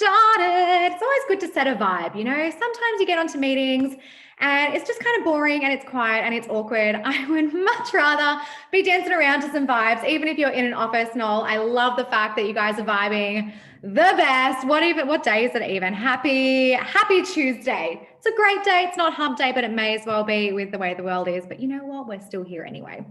started. It's always good to set a vibe, you know? Sometimes you get onto meetings and it's just kind of boring and it's quiet and it's awkward. I would much rather be dancing around to some vibes, even if you're in an office. Noel, I love the fact that you guys are vibing the best. What day is it even? Happy Tuesday. It's a great day. It's not hump day, but it may as well be with the way the world is. But you know what? We're still here anyway.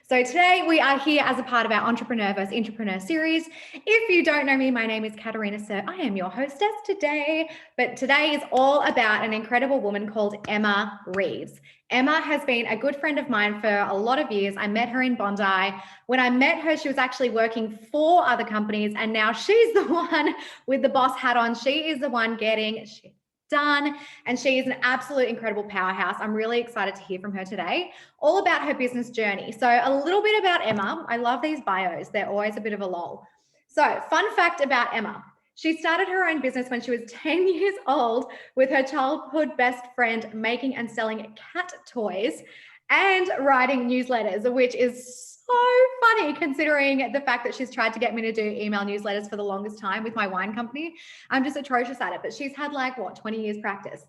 So today we are here as a part of our Entrepreneur vs. Intrapreneur series. If you don't know me, my name is Katarina Sir. I am your hostess today, but today is all about an incredible woman called Emma Reeves. Emma has been a good friend of mine for a lot of years. I met her in Bondi. When I met her, she was actually working for other companies, and now she's the one with the boss hat on. She is the one getting shit done, and she is an absolute incredible powerhouse. I'm really excited to hear from her today, all about her business journey. So a little bit about Emma. I love these bios. They're always a bit of a lull. So fun fact about Emma. She started her own business when she was 10 years old with her childhood best friend, making and selling cat toys and writing newsletters, which is so funny considering the fact that she's tried to get me to do email newsletters for the longest time with my wine company. I'm just atrocious at it, but she's had 20 years practice.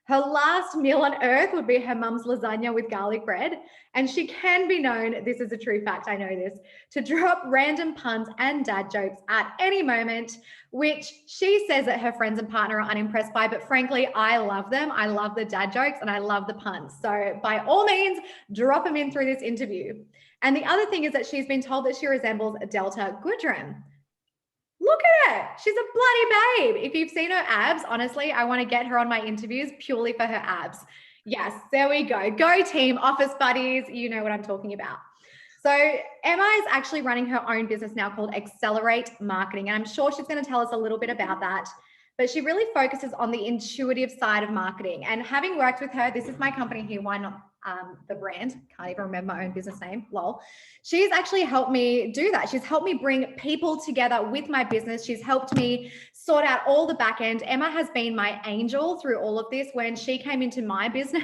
Her last meal on earth would be her mum's lasagna with garlic bread. And she can be known, this is a true fact, I know this, to drop random puns and dad jokes at any moment, which she says that her friends and partner are unimpressed by. But frankly, I love them. I love the dad jokes and I love the puns. So by all means, drop them in through this interview. And the other thing is that she's been told that she resembles Delta Goodrem. Look at her. She's a bloody babe. If you've seen her abs, honestly, I want to get her on my interviews purely for her abs. Yes, there we go. Go team, office buddies. You know what I'm talking about. So Emma is actually running her own business now called Excelerate Marketing. And I'm sure she's going to tell us a little bit about that. But she really focuses on the intuitive side of marketing. And having worked with her, this is my company here. Why not? The brand, can't even remember my own business name, lol. She's actually helped me do that. She's helped me bring people together with my business. She's helped me sort out all the back end. Emma has been my angel through all of this. When she came into my business,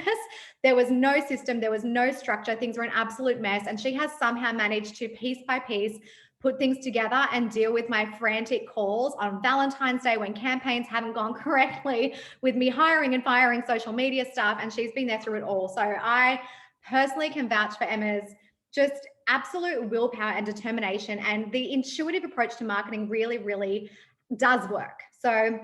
there was no system, there was no structure. Things were an absolute mess. And she has somehow managed to piece by piece put things together and deal with my frantic calls on Valentine's Day when campaigns haven't gone correctly, with me hiring and firing social media staff. And she's been there through it all. So I personally can vouch for Emma's just absolute willpower and determination. And the intuitive approach to marketing really, really does work. So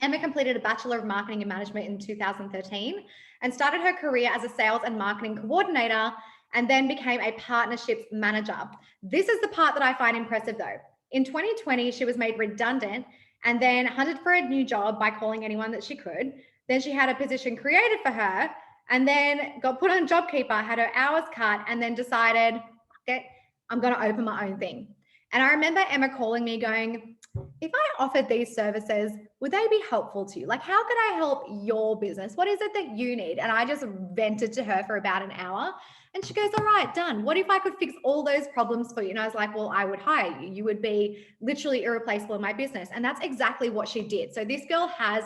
Emma completed a Bachelor of Marketing and Management in 2013 and started her career as a sales and marketing coordinator, and then became a partnerships manager. This is the part that I find impressive though. In 2020, she was made redundant and then hunted for a new job by calling anyone that she could. Then she had a position created for her and then got put on JobKeeper, had her hours cut, and then decided, okay, I'm gonna open my own thing. And I remember Emma calling me going, if I offered these services, would they be helpful to you? Like, how could I help your business? What is it that you need? And I just vented to her for about an hour. And she goes, all right, done. What if I could fix all those problems for you? And I was like, well, I would hire you. You would be literally irreplaceable in my business. And that's exactly what she did. So this girl has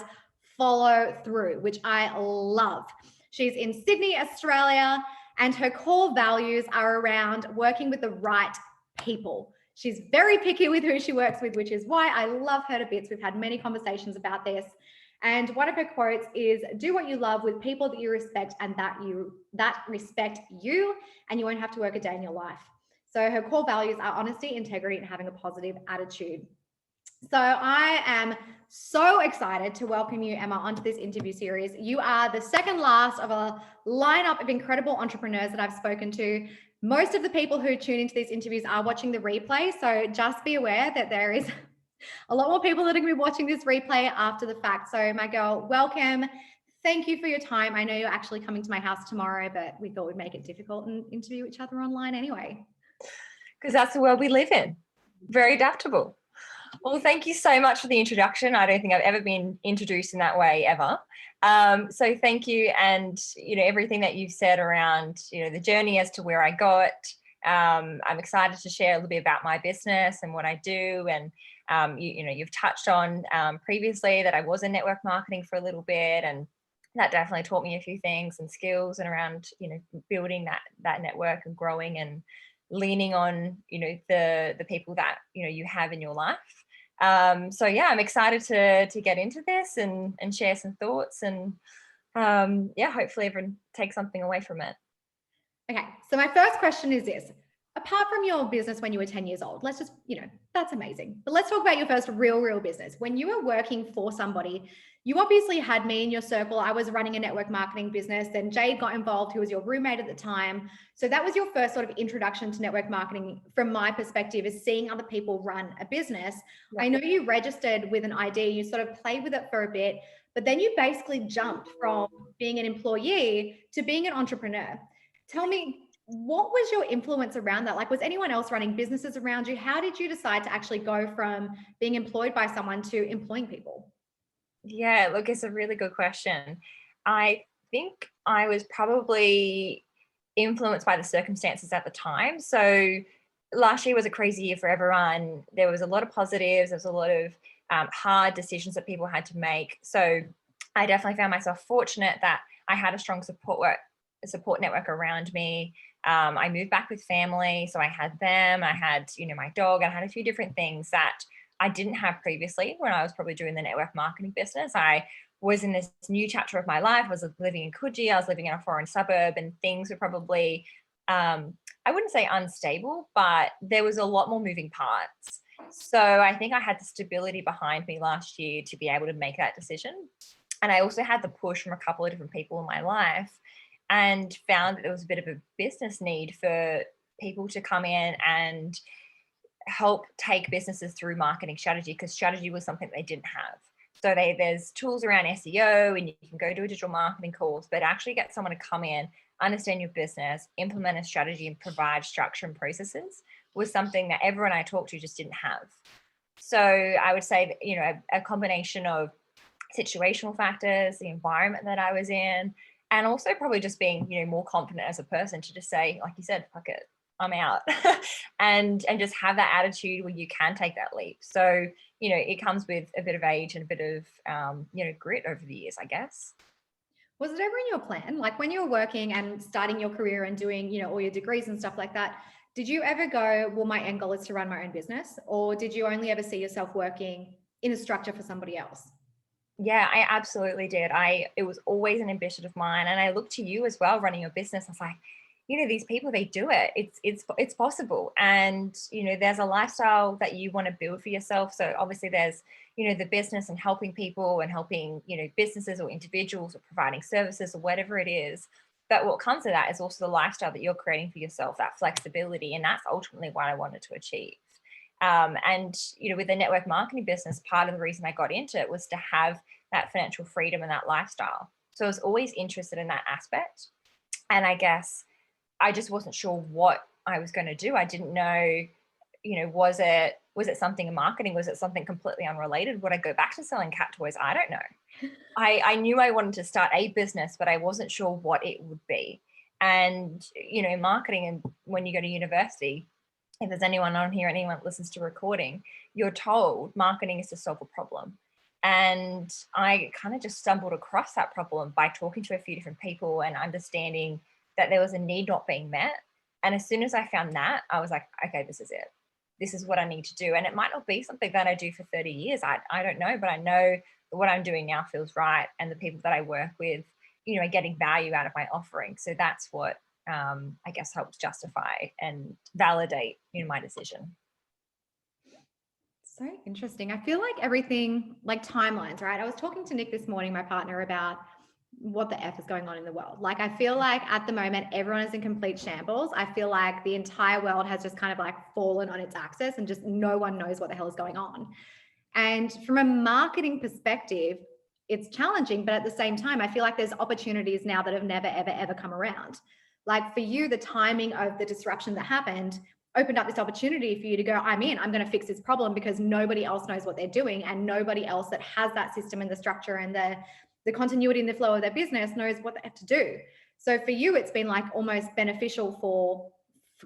follow through, which I love. She's in Sydney, Australia, and her core values are around working with the right people. She's very picky with who she works with, which is why I love her to bits. We've had many conversations about this. And one of her quotes is, do what you love with people that you respect and that respect you, and you won't have to work a day in your life. So her core values are honesty, integrity, and having a positive attitude. So I am so excited to welcome you, Emma, onto this interview series. You are the second last of a lineup of incredible entrepreneurs that I've spoken to. Most of the people who tune into these interviews are watching the replay. So just be aware that there is a lot more people that are going to be watching this replay after the fact. So my girl, welcome. Thank you for your time. I know you're actually coming to my house tomorrow, but we thought we'd make it difficult and interview each other online anyway. Because that's the world we live in. Very adaptable. Well, thank you so much for the introduction. I don't think I've ever been introduced in that way ever. So thank you. And, everything that you've said around, the journey as to where I got. I'm excited to share a little bit about my business and what I do. And, you've touched on previously that I was in network marketing for a little bit, and that definitely taught me a few things and skills and around, building that network and growing and leaning on, the people that, you have in your life. So yeah, I'm excited to get into this and share some thoughts, and yeah, hopefully everyone takes something away from it. Okay, so my first question is this. Apart from your business when you were 10 years old, let's just, that's amazing. But let's talk about your first real business. When you were working for somebody, you obviously had me in your circle. I was running a network marketing business. Then Jade got involved, who was your roommate at the time. So that was your first sort of introduction to network marketing from my perspective, is seeing other people run a business. Yeah. I know you registered with an ID, you sort of played with it for a bit, but then you basically jumped from being an employee to being an entrepreneur. Tell me, what was your influence around that? Like, was anyone else running businesses around you? How did you decide to actually go from being employed by someone to employing people? Yeah, look, it's a really good question. I think I was probably influenced by the circumstances at the time. So last year was a crazy year for everyone. There was a lot of positives. There was a lot of hard decisions that people had to make. So I definitely found myself fortunate that I had a strong support network around me. I moved back with family, so I had them. I had, my dog. I had a few different things that I didn't have previously when I was probably doing the network marketing business. I was in this new chapter of my life. I was living in Coogee. I was living in a foreign suburb, and things were probably, I wouldn't say unstable, but there was a lot more moving parts. So I think I had the stability behind me last year to be able to make that decision. And I also had the push from a couple of different people in my life, and found that there was a bit of a business need for people to come in and help take businesses through marketing strategy, because strategy was something they didn't have. So there's tools around SEO, and you can go to a digital marketing course, but actually get someone to come in, understand your business, implement a strategy, and provide structure and processes was something that everyone I talked to just didn't have. So I would say that, a combination of situational factors, the environment that I was in, and also probably just being, more confident as a person to just say, like you said, fuck it, I'm out, and just have that attitude where you can take that leap. So, it comes with a bit of age and a bit of, grit over the years, I guess. Was it ever in your plan? Like when you were working and starting your career and doing, all your degrees and stuff like that, did you ever go, well, my end goal is to run my own business? Or did you only ever see yourself working in a structure for somebody else? Yeah, I absolutely did. It was always an ambition of mine, and I looked to you as well, running your business. I was like, these people, they do it. It's possible, and there's a lifestyle that you want to build for yourself. So obviously, there's the business and helping people and helping businesses or individuals or providing services or whatever it is. But what comes with that is also the lifestyle that you're creating for yourself, that flexibility, and that's ultimately what I wanted to achieve. And with the network marketing business, part of the reason I got into it was to have that financial freedom and that lifestyle. So I was always interested in that aspect. And I guess I just wasn't sure what I was going to do. I didn't know, was it something in marketing? Was it something completely unrelated? Would I go back to selling cat toys? I don't know. I knew I wanted to start a business, but I wasn't sure what it would be. And, marketing, and when you go to university, if there's anyone on here, anyone that listens to recording, you're told marketing is to solve a problem. And I kind of just stumbled across that problem by talking to a few different people and understanding that there was a need not being met. And as soon as I found that, I was like, okay, this is it. This is what I need to do. And it might not be something that I do for 30 years. I don't know, but I know that what I'm doing now feels right. And the people that I work with, are getting value out of my offering. So that's what I guess helped justify and validate my decision. So interesting. I feel like everything, like timelines, right? I was talking to Nick this morning, my partner, about what the F is going on in the world. Like, I feel like at the moment, everyone is in complete shambles. I feel like the entire world has just kind of like fallen on its axis and just no one knows what the hell is going on. And from a marketing perspective, it's challenging, but at the same time, I feel like there's opportunities now that have never, ever, ever come around. Like for you, the timing of the disruption that happened opened up this opportunity for you to go, I'm going to fix this problem, because nobody else knows what they're doing, and nobody else that has that system and the structure and the continuity and the flow of their business knows what they have to do. So for you, it's been like almost beneficial for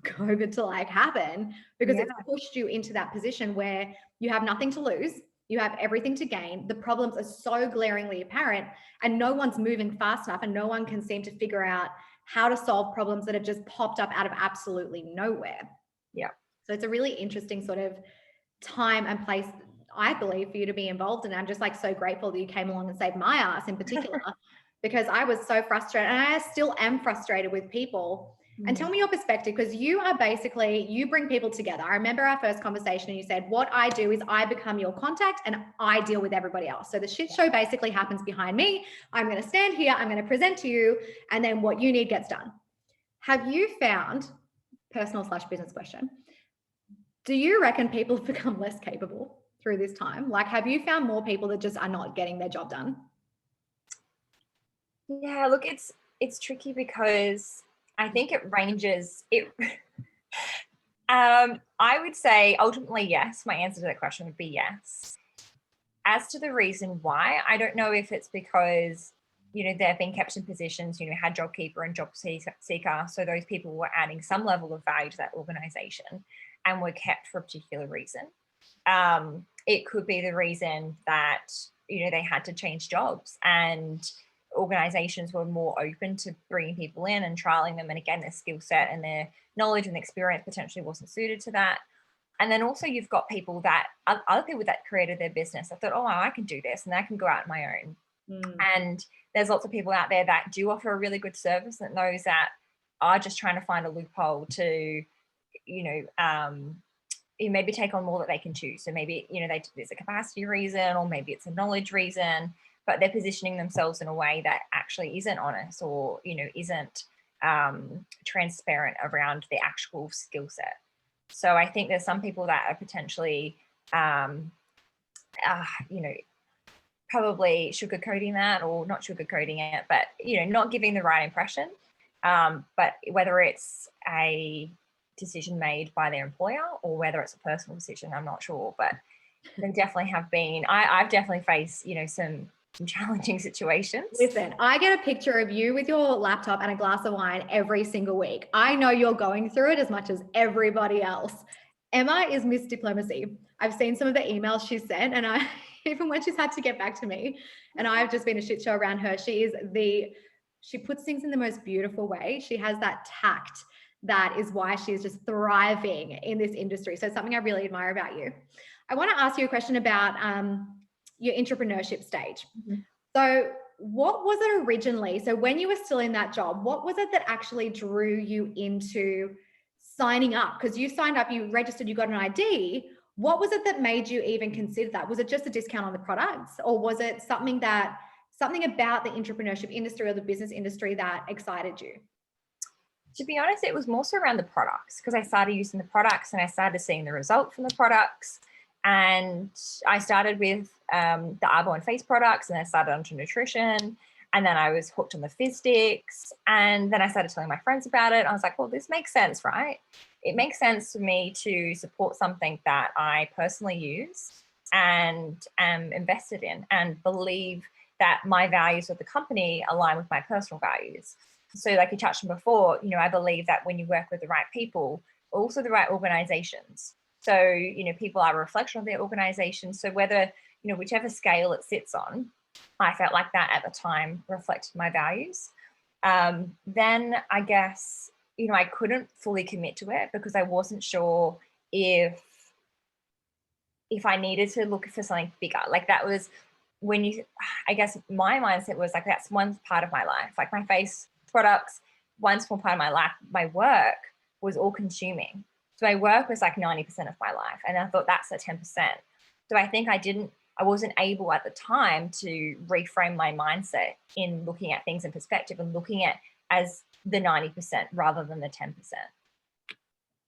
COVID to like happen, because it's pushed you into that position where you have nothing to lose, you have everything to gain. The problems are so glaringly apparent, and no one's moving fast enough, and no one can seem to figure out how to solve problems that have just popped up out of absolutely nowhere. Yeah. So it's a really interesting sort of time and place I believe, for you to be involved in. I'm just like so grateful that you came along and saved my ass in particular, because I was so frustrated, and I still am frustrated with people. And tell me your perspective, because you are basically, you bring people together. I remember our first conversation and you said, what I do is I become your contact and I deal with everybody else. So the shit show basically happens behind me. I'm going to stand here, I'm going to present to you, and then what you need gets done. Have you found, personal/business question, do you reckon people have become less capable through this time? Like, have you found more people that just are not getting their job done? Yeah, look, it's tricky because I think it ranges. I would say ultimately yes. My answer to that question would be yes. As to the reason why, I don't know if it's because, they've been kept in positions, had JobKeeper and Job Seeker. So those people were adding some level of value to that organization and were kept for a particular reason. It could be the reason that, they had to change jobs and organizations were more open to bringing people in and trialing them. And again, their skill set and their knowledge and experience potentially wasn't suited to that. And then also you've got people that, other people that created their business. I thought, oh, wow, I can do this and I can go out on my own. And there's lots of people out there that do offer a really good service, and those that are just trying to find a loophole to, maybe take on more that they can choose. So maybe, there's a capacity reason, or maybe it's a knowledge reason, but they're positioning themselves in a way that actually isn't honest, or, isn't transparent around the actual skill set. So I think there's some people that are potentially, probably sugarcoating that, or not sugarcoating it, but, not giving the right impression. But whether it's a decision made by their employer or whether it's a personal decision, I'm not sure. But there definitely have been, I've definitely faced, some challenging situations. Listen, I get a picture of you with your laptop and a glass of wine every single week. I know you're going through it as much as everybody else. Emma is Miss Diplomacy. I've seen some of the emails she's sent, and I even when she's had to get back to me, and I've just been a shit show around her. She puts things in the most beautiful way. She has that tact. That is why she's just thriving in this industry. So it's something I really admire about you. I want to ask you a question about your entrepreneurship stage. So what was it originally? So when you were still in that job, what was it that actually drew you into signing up? Because you signed up, you registered, you got an ID. What was it that made you even consider that? Was it just a discount on the products, or was it something about the entrepreneurship industry or the business industry that excited you? To be honest, it was more so around the products, because I started using the products and I started seeing the result from the products. And I started with the Arbo and Face products, and I started onto nutrition, and then I was hooked on the fizz sticks, and then I started telling my friends about it. I was like, well, this makes sense, right? It makes sense for me to support something that I personally use and am invested in, and believe that my values of the company align with my personal values. So like you touched on before, I believe that when you work with the right people, also the right organizations. So, people are a reflection of their organization. So whether, whichever scale it sits on, I felt like that at the time reflected my values. Then I guess, I couldn't fully commit to it because I wasn't sure if I needed to look for something bigger. Like that was I guess my mindset was like, that's one part of my life. Like my face products, one small part of my life, my work was all consuming. So my work was like 90% of my life. And I thought that's the 10%. So I think I wasn't able at the time to reframe my mindset in looking at things in perspective and looking at as the 90% rather than the 10%.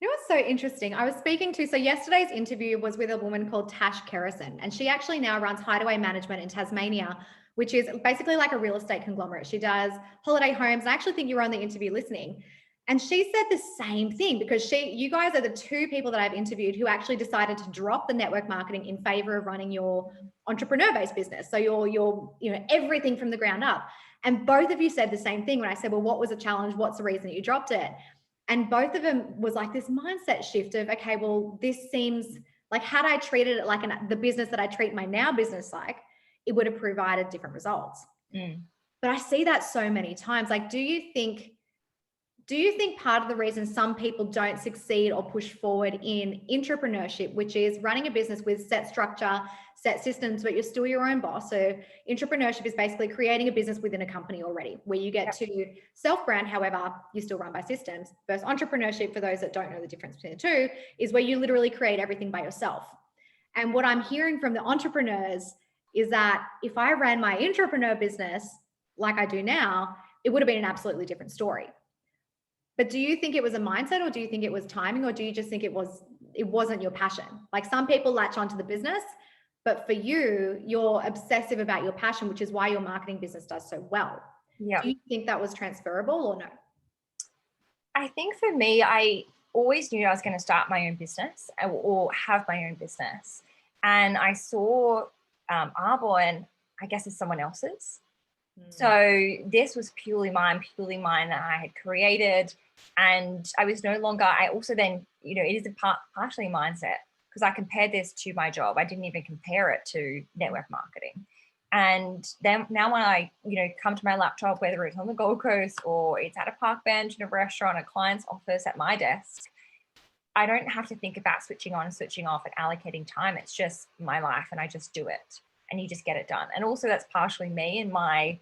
It was so interesting. I was speaking to, so yesterday's interview was with a woman called Tash Kerrison, and she actually now runs Hideaway Management in Tasmania, which is basically like a real estate conglomerate. She does holiday homes. And I actually think you were on the interview listening. And she said the same thing, because you guys are the two people that I've interviewed who actually decided to drop the network marketing in favor of running your entrepreneur-based business. So your everything from the ground up. And both of you said the same thing when I said, well, what was the challenge? What's the reason that you dropped it? And both of them was like this mindset shift of, okay, well, this seems like, had I treated it like the business that I treat my now business like, it would have provided different results. But I see that so many times. Like, do you think do you think part of the reason some people don't succeed or push forward in intrapreneurship, which is running a business with set structure, set systems, but you're still your own boss? So intrapreneurship is basically creating a business within a company already, where you get to self-brand, however, you still run by systems. Versus entrepreneurship, for those that don't know the difference between the two, is where you literally create everything by yourself. And what I'm hearing from the entrepreneurs is that if I ran my intrapreneur business like I do now, it would have been an absolutely different story. But do you think it was a mindset, or do you think it was timing, or do you just think it wasn't your passion? Like, some people latch onto the business, but for you, you're obsessive about your passion, which is why your marketing business does so well. Yeah. Do you think that was transferable or no? I think for me, I always knew I was going to start my own business or have my own business. And I saw Arbor, and I guess it's someone else's. So this was purely mine that I had created. And I was no longer, I also then, it is partially mindset, because I compared this to my job. I didn't even compare it to network marketing. And then now when I, come to my laptop, whether it's on the Gold Coast or it's at a park bench in a restaurant, a client's office, at my desk, I don't have to think about switching on and switching off and allocating time. It's just my life, and I just do it, and you just get it done. And also that's partially me and my,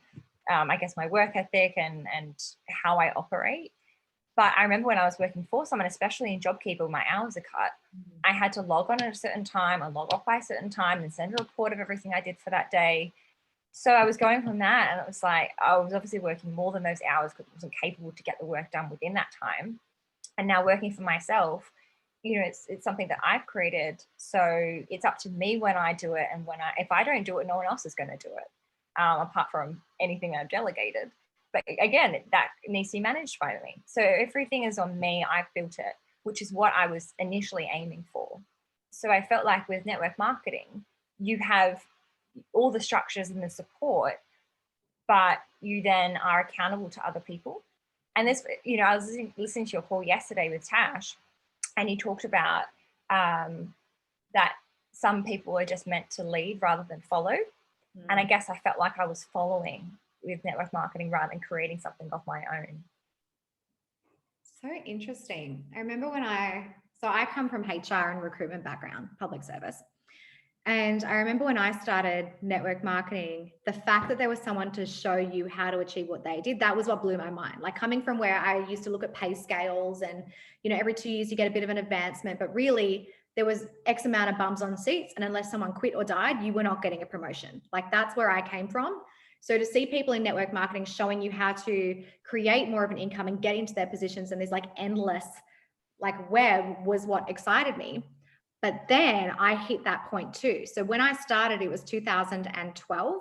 I guess, my work ethic and how I operate. But I remember when I was working for someone, especially in JobKeeper, my hours are cut. I had to log on at a certain time and log off by a certain time and send a report of everything I did for that day. So I was going from that, and it was like, I was obviously working more than those hours because I wasn't capable to get the work done within that time. And now working for myself, it's something that I've created. So it's up to me when I do it. And if I don't do it, no one else is going to do it, apart from anything I've delegated. But again, that needs to be managed by me. So everything is on me. I've built it, which is what I was initially aiming for. So I felt like with network marketing, you have all the structures and the support, but you then are accountable to other people. And this, I was listening to your call yesterday with Tash, and he talked about that some people are just meant to lead rather than follow. And I guess I felt like I was following with network marketing rather than creating something of my own. So interesting. I remember I come from HR and recruitment background, public service. And I remember when I started network marketing, the fact that there was someone to show you how to achieve what they did, that was what blew my mind. Like, coming from where I used to look at pay scales and, every 2 years you get a bit of an advancement, but really there was X amount of bums on seats. And unless someone quit or died, you were not getting a promotion. Like, that's where I came from. So to see people in network marketing showing you how to create more of an income and get into their positions, and there's like endless web, was what excited me. But then I hit that point too. So when I started, it was 2012.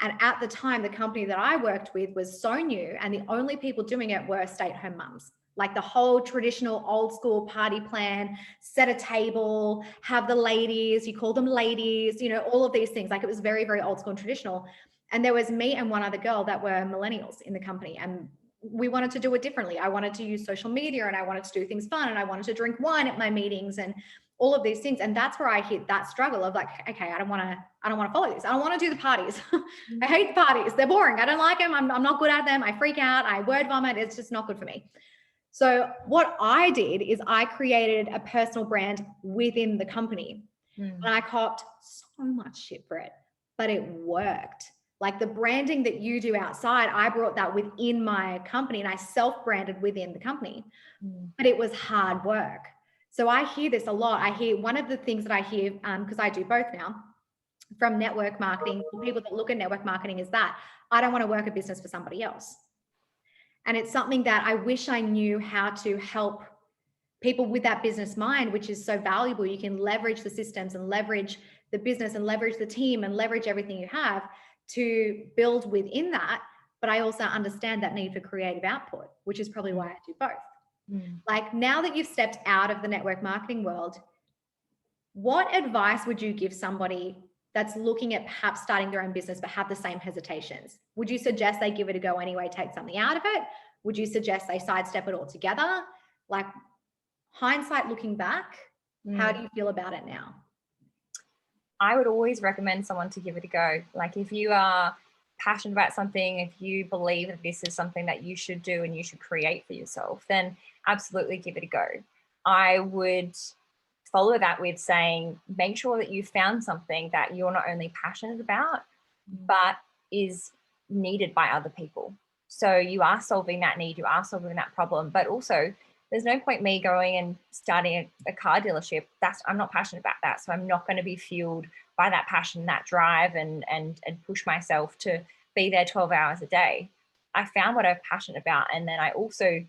And at the time, the company that I worked with was so new, and the only people doing it were stay-at-home mums. Like, the whole traditional old school party plan, set a table, have the ladies, you call them ladies, all of these things. Like, it was very, very old school and traditional. And there was me and one other girl that were millennials in the company. And we wanted to do it differently. I wanted to use social media, and I wanted to do things fun, and I wanted to drink wine at my meetings and all of these things. And that's where I hit that struggle of like, okay, I don't want to follow this. I don't want to do the parties. I hate the parties. They're boring. I don't like them. I'm not good at them. I freak out. I word vomit. It's just not good for me. So what I did is I created a personal brand within the company, and I copped so much shit for it, but it worked. Like, the branding that you do outside, I brought that within my company, and I self-branded within the company, but it was hard work. So I hear this a lot. I hear, one of the things that I hear, because I do both now, from network marketing, people that look at network marketing, is that I don't want to work a business for somebody else. And it's something that I wish I knew how to help people with that business mind, which is so valuable. You can leverage the systems and leverage the business and leverage the team and leverage everything you have to build within that. But I also understand that need for creative output, which is probably why I do both. Like, now that you've stepped out of the network marketing world, what advice would you give somebody that's looking at perhaps starting their own business but have the same hesitations? Would you suggest they give it a go anyway, take something out of it? Would you suggest they sidestep it altogether? Like, hindsight, looking back, how do you feel about it now? I would always recommend someone to give it a go. Like, if you are passionate about something, if you believe that this is something that you should do and you should create for yourself, then absolutely give it a go. I would follow that with saying, make sure that you found something that you're not only passionate about, but is needed by other people. So you are solving that need, you are solving that problem, but also there's no point me going and starting a car dealership. I'm not passionate about that. So I'm not going to be fueled by that passion, that drive, and push myself to be there 12 hours a day. I found what I'm passionate about. And then I also,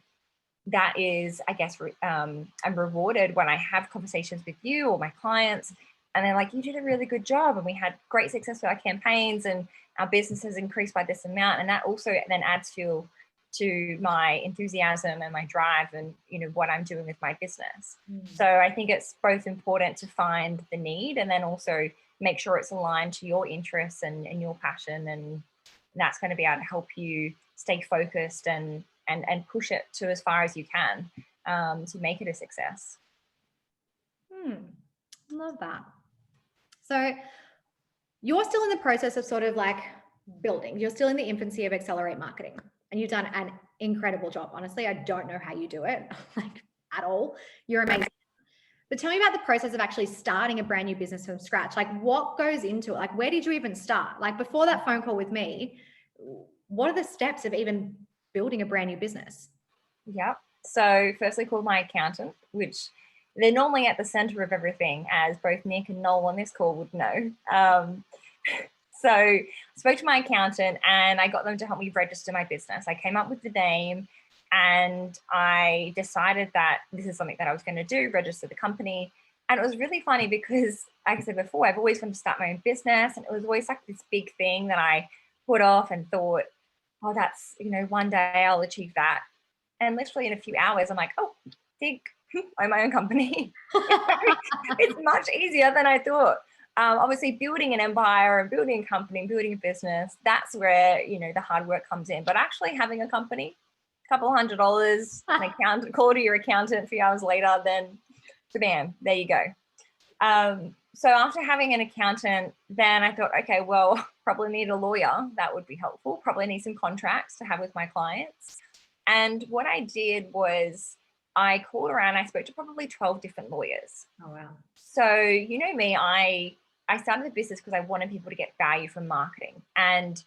that is, I guess, I'm rewarded when I have conversations with you or my clients, and they're like, you did a really good job, and we had great success with our campaigns, and our business has increased by this amount. And that also then adds fuel to my enthusiasm and my drive and, you know, what I'm doing with my business. So I think it's both important to find the need and then also make sure it's aligned to your interests and your passion, and that's going to be able to help you stay focused and push it to as far as you can to make it a success. Love that. So you're still in the process of sort of like building. You're still in the infancy of Excelerate Marketing, and you've done an incredible job. Honestly, I don't know how you do it, like at all. You're amazing. But tell me about the process of actually starting a brand new business from scratch. Like, what goes into it? Like, where did you even start? Like, before that phone call with me, what are the steps of even building a brand new business? Yep. So firstly, called my accountant, which they're normally at the center of everything, as both Nick and Noel on this call would know. So I spoke to my accountant and I got them to help me register my business. I came up with the name and I decided that this is something that I was going to do, register the company. And it was really funny because, like I said before, I've always wanted to start my own business. And it was always like this big thing that I put off and thought, oh, that's, you know, one day I'll achieve that. And literally in a few hours, I'm like, oh, own my own company. It's much easier than I thought. Obviously, building an empire and building a company, building a business, that's where, you know, the hard work comes in. But actually having a company, a couple $100, an accountant, call to your accountant a few hours later, then bam, there you go. So after having an accountant, then I thought, okay, well, probably need a lawyer. That would be helpful. Probably need some contracts to have with my clients. And what I did was I called around, I spoke to probably 12 different lawyers. Oh, wow. So, you know me, I started the business because I wanted people to get value from marketing. And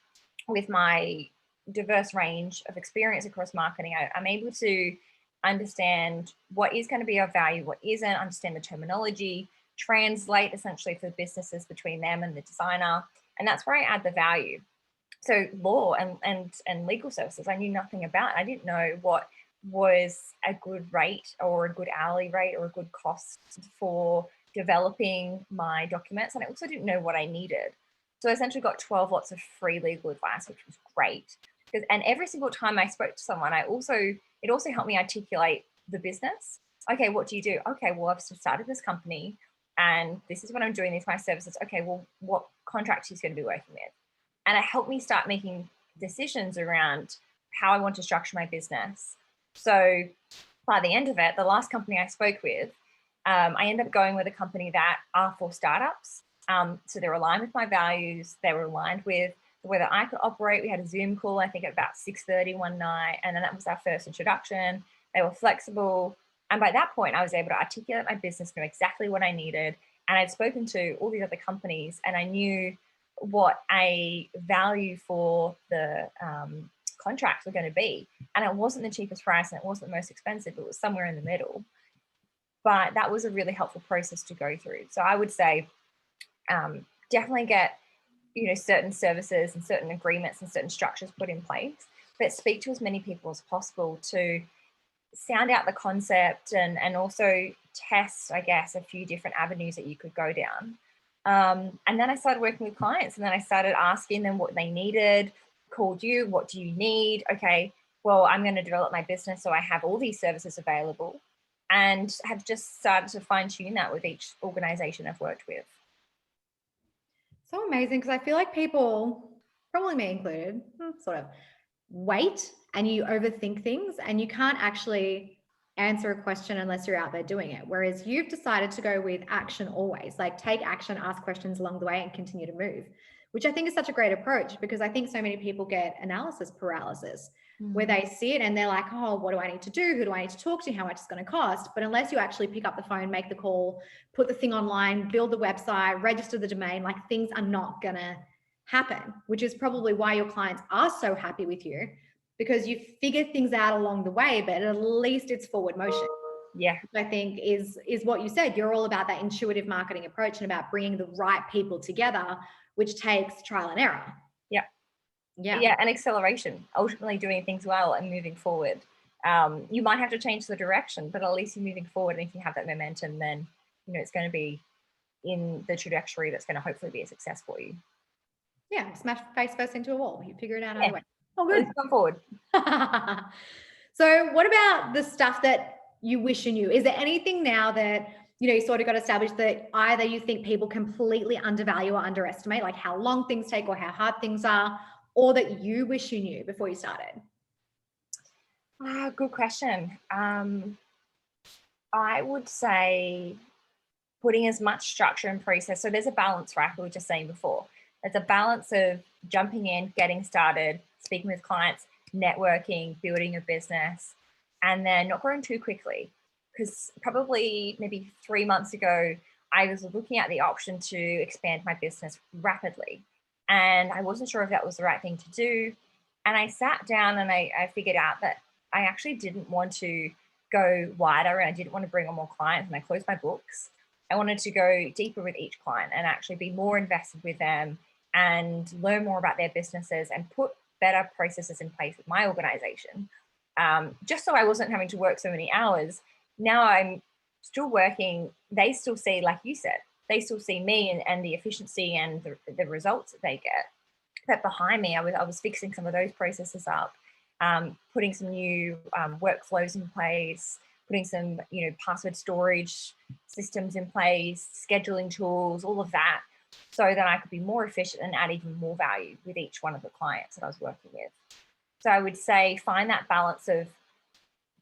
with my diverse range of experience across marketing, I'm able to understand what is going to be of value, what isn't, understand the terminology, translate essentially for businesses between them and the designer. And that's where I add the value. So law and legal services, I knew nothing about. I didn't know what was a good rate or a good hourly rate or a good cost for developing my documents. And I also didn't know what I needed. So I essentially got 12 lots of free legal advice, which was great. And every single time I spoke to someone, it also helped me articulate the business. Okay, what do you do? Okay, well, I've started this company and this is what I'm doing, these are my services. Okay, well, what contract he's going to be working with? And it helped me start making decisions around how I want to structure my business. So by the end of it, the last company I spoke with, I ended up going with a company that are for startups. So they're aligned with my values. They were aligned with the way that I could operate. We had a Zoom call, I think at about 6:30 one night. And then that was our first introduction. They were flexible. And by that point, I was able to articulate my business, know exactly what I needed. And I'd spoken to all these other companies and I knew what a value for the contracts were going to be. And it wasn't the cheapest price and it wasn't the most expensive. It was somewhere in the middle. But that was a really helpful process to go through. So I would say definitely get, you know, certain services and certain agreements and certain structures put in place, but speak to as many people as possible to sound out the concept and also test, I guess, a few different avenues that you could go down. And then I started working with clients and then I started asking them what they needed, called you, what do you need? Okay, well, I'm going to develop my business. So I have all these services available and have just started to fine tune that with each organization I've worked with. So amazing, because I feel like people, probably me included, sort of wait and you overthink things and you can't actually answer a question unless you're out there doing it. Whereas you've decided to go with action always, like take action, ask questions along the way and continue to move, which I think is such a great approach, because I think so many people get analysis paralysis where they see it and they're like, oh, what do I need to do? Who do I need to talk to? How much it's going to cost? But unless you actually pick up the phone, make the call, put the thing online, build the website, register the domain, like things are not going to happen, which is probably why your clients are so happy with you, because you figured things out along the way, but at least it's forward motion. Yeah. Which I think is what you said. You're all about that intuitive marketing approach and about bringing the right people together, which takes trial and error. Yeah, and acceleration, ultimately doing things well and moving forward. You might have to change the direction, but at least you're moving forward. And if you have that momentum, then, it's going to be in the trajectory that's going to hopefully be a success for you. Yeah, smash face first into a wall. You figure it out either way. Oh, good. Come forward. So what about the stuff that you wish you knew? Is there anything now that, you sort of got established that either you think people completely undervalue or underestimate, like how long things take or how hard things are, or that you wish you knew before you started? Good question. I would say putting as much structure and process. So there's a balance, right? We were just saying before. There's a balance of jumping in, getting started, speaking with clients, networking, building your business, and then not growing too quickly. Because probably maybe 3 months ago, I was looking at the option to expand my business rapidly. And I wasn't sure if that was the right thing to do. And I sat down and I figured out that I actually didn't want to go wider and I didn't want to bring on more clients, and I closed my books. I wanted to go deeper with each client and actually be more invested with them and learn more about their businesses and put better processes in place with my organization. Just so I wasn't having to work so many hours. Now I'm still working. They still see, like you said, they still see me and the efficiency and the results that they get. But behind me, I was fixing some of those processes up, putting some new workflows in place, putting some password storage systems in place, scheduling tools, all of that, so that I could be more efficient and add even more value with each one of the clients that I was working with. So I would say find that balance of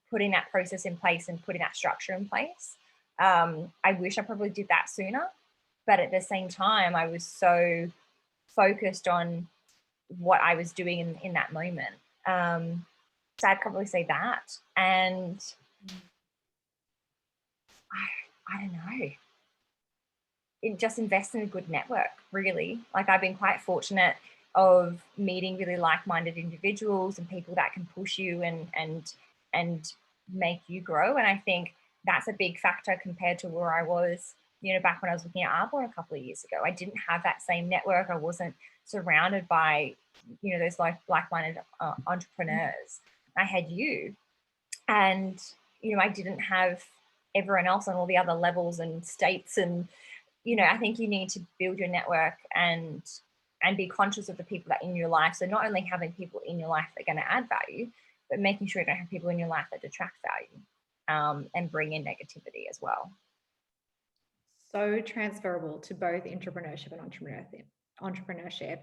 putting that process in place and putting that structure in place. I wish I probably did that sooner, but at the same time, I was so focused on what I was doing in that moment. So I'd probably say that. And I don't know. Just invest in a good network, really. Like I've been quite fortunate of meeting really like-minded individuals and people that can push you and make you grow. And I think that's a big factor compared to where I was, back when I was looking at Arbor a couple of years ago. I didn't have that same network. I wasn't surrounded by, those like-minded entrepreneurs. I had you, and I didn't have everyone else on all the other levels and states. And I think you need to build your network and be conscious of the people that are in your life. So not only having people in your life that are going to add value, but making sure you don't have people in your life that detract value and bring in negativity as well. So transferable to both entrepreneurship and entrepreneurship.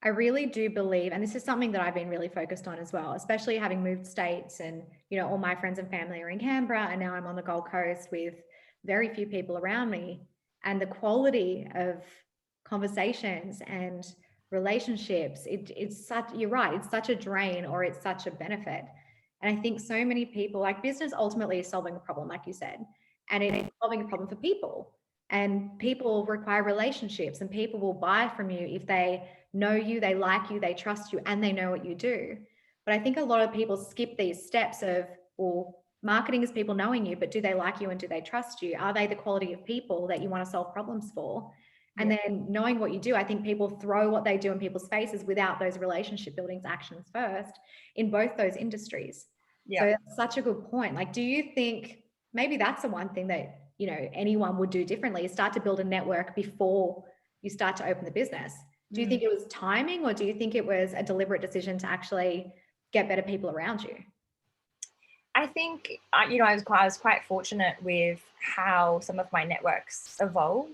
I really do believe, and this is something that I've been really focused on as well, especially having moved states, and all my friends and family are in Canberra, and now I'm on the Gold Coast with very few people around me. And the quality of conversations and relationships, it's such, you're right, it's such a drain or it's such a benefit. And I think so many people, like, business ultimately is solving a problem, like you said, and it's solving a problem for people. And people require relationships, and people will buy from you if they know you, they like you, they trust you, and they know what you do. But I think a lot of people skip these steps of, well, marketing is people knowing you, but do they like you and do they trust you? Are they the quality of people that you want to solve problems for? And then knowing what you do, I think people throw what they do in people's faces without those relationship building actions first in both those industries. So that's such a good point. Like, do you think maybe that's the one thing that, anyone would do differently, is start to build a network before you start to open the business? Do you think it was timing, or do you think it was a deliberate decision to actually get better people around you? I think, I was quite fortunate with how some of my networks evolved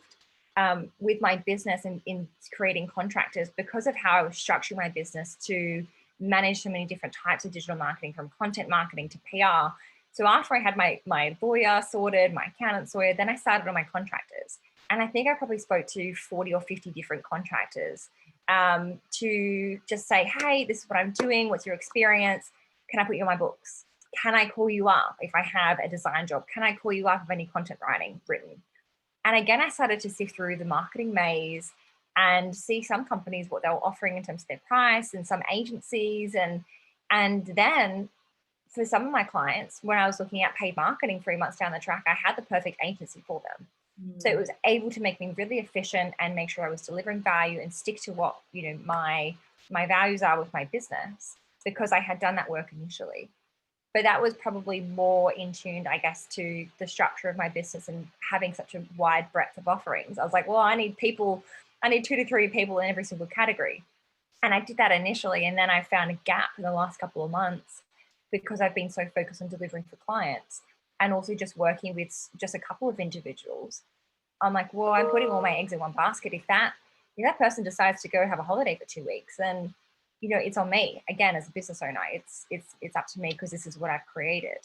with my business and in creating contractors, because of how I was structuring my business to manage so many different types of digital marketing, from content marketing to PR. So after I had my lawyer sorted, my accountant sorted, then I started on my contractors. And I think I probably spoke to 40 or 50 different contractors to just say, hey, this is what I'm doing. What's your experience? Can I put you on my books? Can I call you up if I have a design job? Can I call you up if I need content written? And again, I started to sift through the marketing maze and see some companies, what they were offering in terms of their price, and some agencies. And then for some of my clients, when I was looking at paid marketing 3 months down the track, I had the perfect agency for them. So it was able to make me really efficient and make sure I was delivering value and stick to what, my values are with my business, because I had done that work initially. But that was probably more in tune, I guess, to the structure of my business and having such a wide breadth of offerings. I was like, well, I need 2 to 3 people in every single category. And I did that initially. And then I found a gap in the last couple of months because I've been so focused on delivering for clients and also just working with just a couple of individuals. I'm like, well, I'm putting all my eggs in one basket. If that person decides to go have a holiday for 2 weeks, then it's on me. Again, as a business owner, it's up to me because this is what I've created.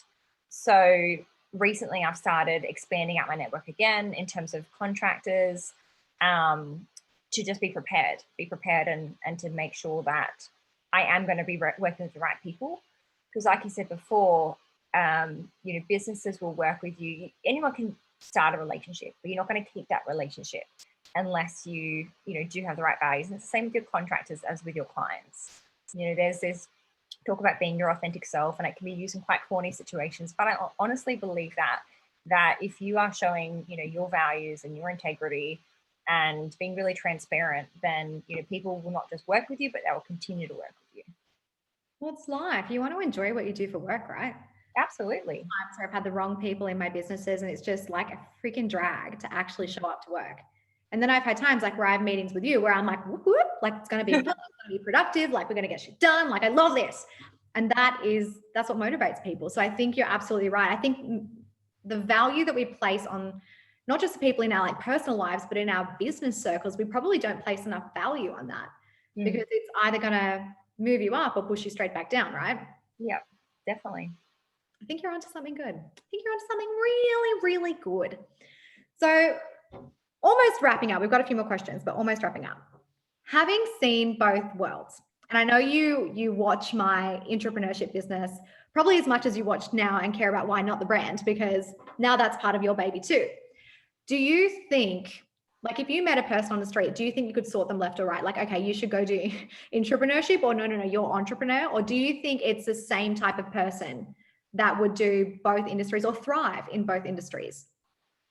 So recently I've started expanding out my network again in terms of contractors, to just be prepared and to make sure that I am going to be working with the right people. Because like you said before, businesses will work with you. Anyone can start a relationship, but you're not going to keep that relationship unless you do have the right values. And it's the same with your contractors as with your clients. There's this talk about being your authentic self, and it can be used in quite corny situations. But I honestly believe that if you are showing, your values and your integrity and being really transparent, then, people will not just work with you, but they will continue to work with you. Well, it's life. You want to enjoy what you do for work, right? Absolutely. Times where I've had the wrong people in my businesses and it's just like a freaking drag to actually show up to work. And then I've had times like where I have meetings with you where I'm like, whoop, whoop, like it's going to be fun, it's going to be productive, like we're going to get shit done, like I love this. And that's what motivates people. So I think you're absolutely right. I think the value that we place on not just the people in our like personal lives, but in our business circles, we probably don't place enough value on that because it's either going to move you up or push you straight back down, right? Yeah, definitely. I think you're onto something good. I think you're onto something really, really good. So almost wrapping up. We've got a few more questions, but almost wrapping up. Having seen both worlds, and I know you watch my entrepreneurship business probably as much as you watch now and care about Why Not the brand, because now that's part of your baby too. Do you think, like if you met a person on the street, do you think you could sort them left or right? Like, okay, you should go do entrepreneurship, or no, you're entrepreneur? Or do you think it's the same type of person that would do both industries or thrive in both industries?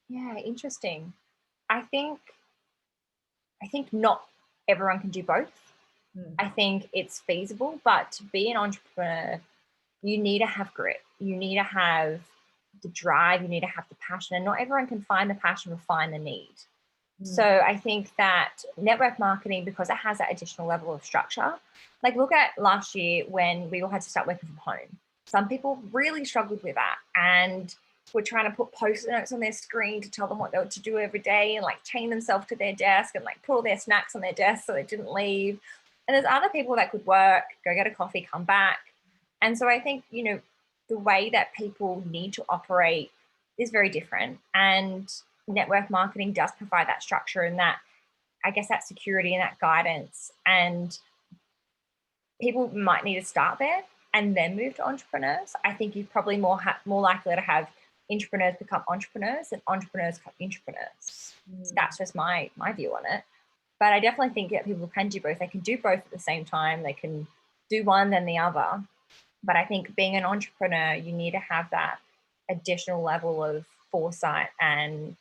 Yeah, interesting. I think not everyone can do both. I think it's feasible, but to be an entrepreneur, you need to have grit. You need to have the drive. You need to have the passion. And not everyone can find the passion or find the need. So I think that network marketing, because it has that additional level of structure, like look at last year when we all had to start working from home. Some people really struggled with that and were trying to put post-it notes on their screen to tell them what they were to do every day and like chain themselves to their desk and like put all their snacks on their desk so they didn't leave. And there's other people that could work, go get a coffee, come back. And so I think, the way that people need to operate is very different. And network marketing does provide that structure and that, I guess, that security and that guidance. And people might need to start there and then move to entrepreneurs. I think you're probably more likely to have entrepreneurs become entrepreneurs than entrepreneurs become entrepreneurs. So that's just my view on it. But I definitely think that people can do both. They can do both at the same time. They can do one then the other. But I think being an entrepreneur, you need to have that additional level of foresight and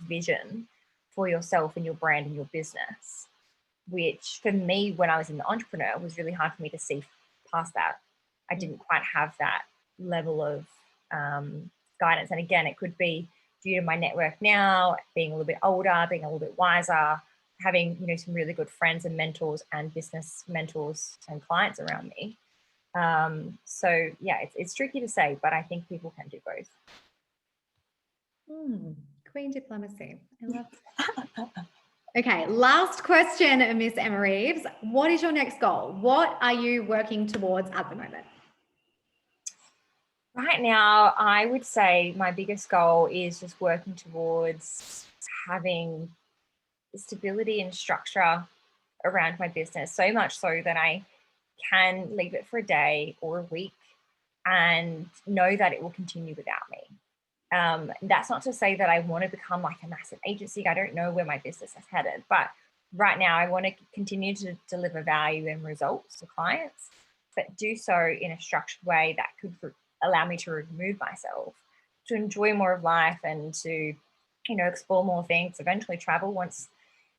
vision for yourself and your brand and your business, which for me, when I was in the entrepreneur, was really hard for me to see past that. I didn't quite have that level of guidance. And again, it could be due to my network now, being a little bit older, being a little bit wiser, having, some really good friends and mentors and business mentors and clients around me. So yeah, it's tricky to say, but I think people can do both. Queen diplomacy. I love it. Okay, last question, Miss Emma Reeves. What is your next goal? What are you working towards at the moment? Right now, I would say my biggest goal is just working towards having stability and structure around my business, so much so that I can leave it for a day or a week and know that it will continue without me. That's not to say that I want to become like a massive agency. I don't know where my business is headed, but right now I want to continue to deliver value and results to clients, but do so in a structured way that could allow me to remove myself, to enjoy more of life, and to, explore more things, eventually travel once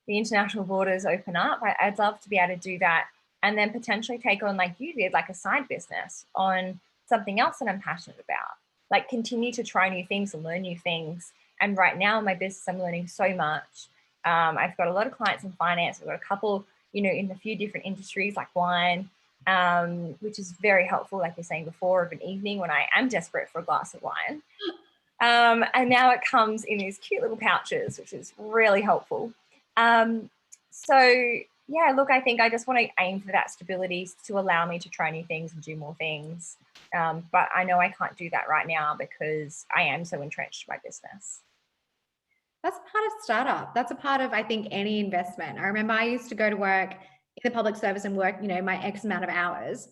the international borders open up. I'd love to be able to do that, and then potentially take on, like you did, like a side business on something else that I'm passionate about, like continue to try new things and learn new things. And right now in my business, I'm learning so much. I've got a lot of clients in finance. I've got a couple, in a few different industries like wine, which is very helpful, like you're saying before, of an evening when I am desperate for a glass of wine. And now it comes in these cute little pouches, which is really helpful. So yeah, look, I think I just want to aim for that stability to allow me to try new things and do more things. But I know I can't do that right now because I am so entrenched in my business. That's part of startup. That's a part of, I think, any investment. I remember I used to go to work in the public service and work, my X amount of hours,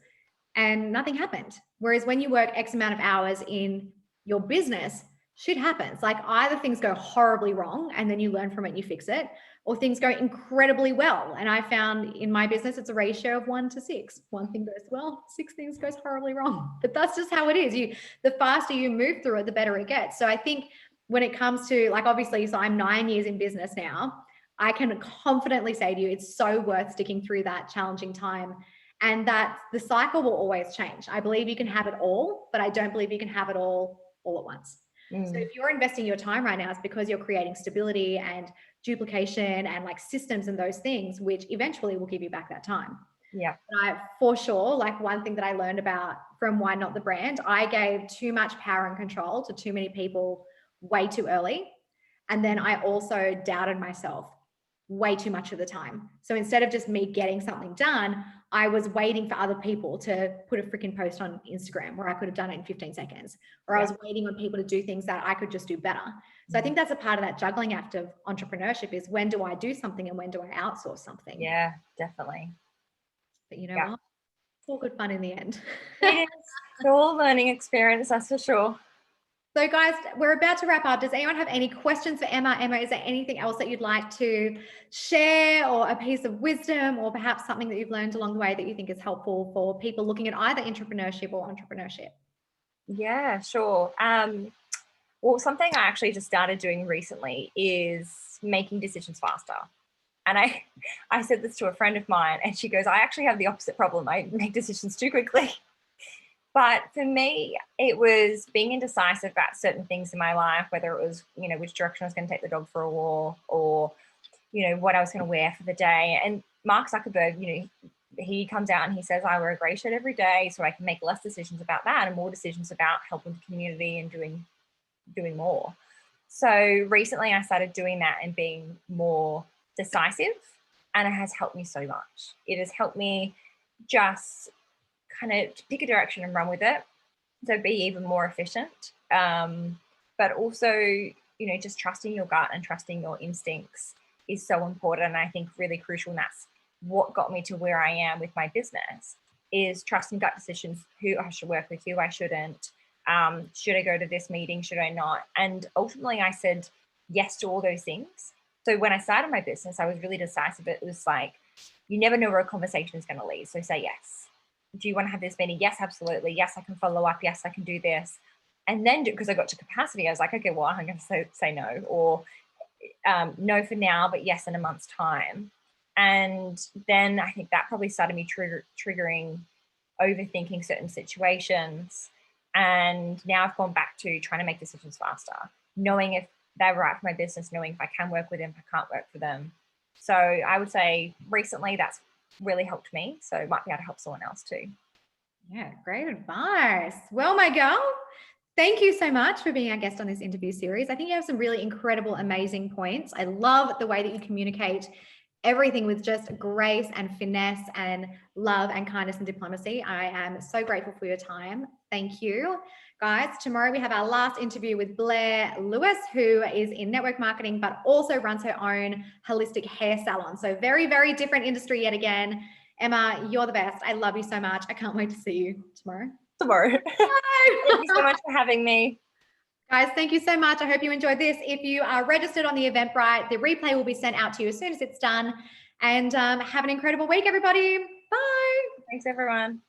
and nothing happened. Whereas when you work X amount of hours in your business, shit happens. Like either things go horribly wrong and then you learn from it and you fix it, or things go incredibly well. And I found in my business, it's a ratio of 1 to 6. One thing goes well, 6 things goes horribly wrong. But that's just how it is. The faster you move through it, the better it gets. So I think when it comes to, like, obviously, so I'm 9 years in business now, I can confidently say to you, it's so worth sticking through that challenging time, and that the cycle will always change. I believe you can have it all, but I don't believe you can have it all at once. So if you're investing your time right now, it's because you're creating stability and duplication and like systems and those things, which eventually will give you back that time. Yeah. For sure, like one thing that I learned about from Why Not the Brand, I gave too much power and control to too many people way too early. And then I also doubted myself way too much of the time. So instead of just me getting something done, I was waiting for other people to put a freaking post on Instagram where I could have done it in 15 seconds, or I was waiting on people to do things that I could just do better. So I think that's a part of that juggling act of entrepreneurship, is when do I do something and when do I outsource something? Yeah, definitely. But you know what? It's all good fun in the end. It is. It's all learning experience, that's for sure. So guys, we're about to wrap up. Does anyone have any questions for Emma? Emma, is there anything else that you'd like to share, or a piece of wisdom, or perhaps something that you've learned along the way that you think is helpful for people looking at either intrapreneurship or entrepreneurship? Yeah, sure. Well, something I actually just started doing recently is making decisions faster. And I said this to a friend of mine, and she goes, I actually have the opposite problem. I make decisions too quickly. But for me, it was being indecisive about certain things in my life, whether it was, which direction I was going to take the dog for a walk, or, what I was going to wear for the day. And Mark Zuckerberg, he comes out and he says, I wear a grey shirt every day so I can make less decisions about that and more decisions about helping the community and doing more. So recently I started doing that and being more decisive, and it has helped me so much. It has helped me just kind of pick a direction and run with it, so be even more efficient, but also just trusting your gut and trusting your instincts is so important, and I think really crucial. And that's what got me to where I am with my business, is trusting gut decisions, who I should work with, who I shouldn't, should I go to this meeting, should I not? And ultimately I said yes to all those things. So when I started my business, I was really decisive. It was like, you never know where a conversation is going to lead, so say yes. Do you want to have this meeting? Yes, absolutely. Yes, I can follow up. Yes, I can do this. And then, because I got to capacity, I was like, okay, well, I'm going to say no, or no for now, but yes in a month's time. And then I think that probably started me triggering overthinking certain situations. And now I've gone back to trying to make decisions faster, knowing if they're right for my business, knowing if I can work with them, if I can't work for them. So I would say recently that's really helped me. So it might be able to help someone else too. Yeah, great advice. Well, my girl, thank you so much for being our guest on this interview series. I think you have some really incredible, amazing points. I love the way that you communicate everything with just grace and finesse and love and kindness and diplomacy. I am so grateful for your time. Thank you. Guys, tomorrow we have our last interview with Blair Lewis, who is in network marketing, but also runs her own holistic hair salon. So very, very different industry yet again. Emma, you're the best. I love you so much. I can't wait to see you tomorrow. Thank you so much for having me. Guys, thank you so much. I hope you enjoyed this. If you are registered on the Eventbrite, the replay will be sent out to you as soon as it's done. And have an incredible week, everybody. Bye. Thanks, everyone.